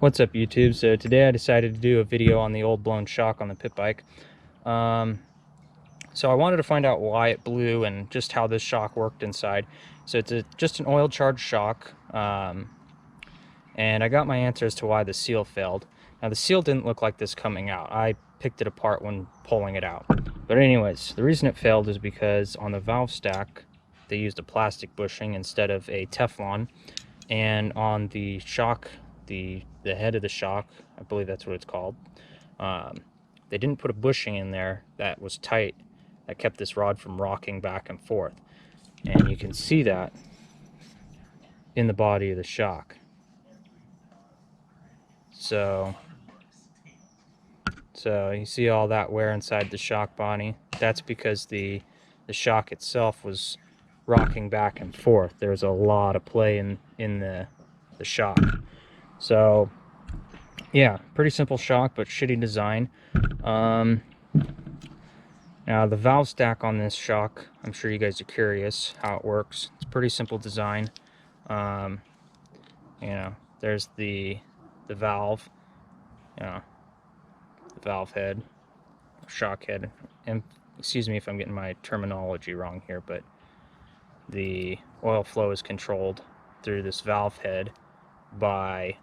What's up, YouTube? So today I decided to do a video on the old blown shock on the pit bike. So I wanted to find out why it blew and just how this shock worked inside. So it's just an oil charged shock, and I got my answer as to why the seal failed. Now the seal didn't look like this coming out. I picked it apart when pulling it out. But anyways, the reason it failed is because on the valve stack they used a plastic bushing instead of a Teflon, and on the shock, the head of the shock, I believe that's what it's called, they didn't put a bushing in there that was tight, that kept this rod from rocking back and forth. And you can see that in the body of the shock. So you see all that wear inside the shock body. That's because the shock itself was rocking back and forth. There's a lot of play in the shock. So yeah, pretty simple shock, but shitty design. Now the valve stack on this shock, I'm sure you guys are curious how it works. It's pretty simple design. You know, there's the valve, the valve head, shock head, and excuse me if I'm getting my terminology wrong here, but the oil flow is controlled through this valve head by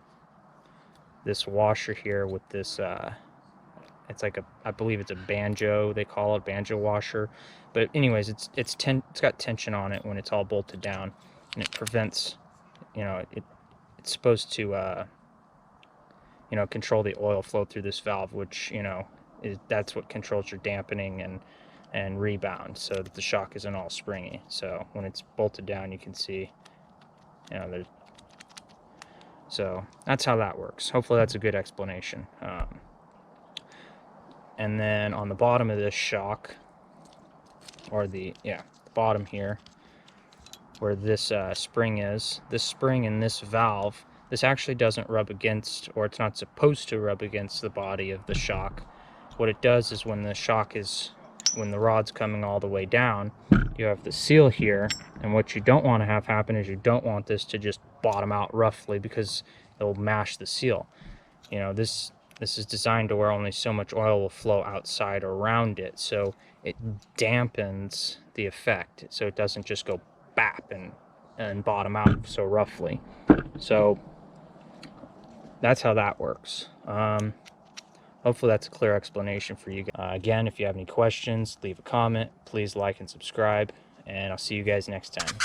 this washer here with this it's like I believe it's a banjo, they call it banjo washer. But anyways, it's got tension on it when it's all bolted down, and it prevents, it's supposed to control the oil flow through this valve, which that's what controls your dampening and rebound, so that the shock isn't all springy. So when it's bolted down, you can see, so that's how that works. Hopefully that's a good explanation. And then on the bottom of this shock, or the bottom here, where this spring is, this spring in this valve, this actually doesn't rub against, or it's not supposed to rub against the body of the shock. What it does is when the rod's coming all the way down, you have the seal here, and what you don't want to have happen is you don't want this to just bottom out roughly, because it'll mash the seal. This is designed to where only so much oil will flow outside around it, so it dampens the effect, so it doesn't just go bap and bottom out so roughly. So that's how that works. Hopefully that's a clear explanation for you guys. Again, if you have any questions, leave a comment. Please like and subscribe, and I'll see you guys next time.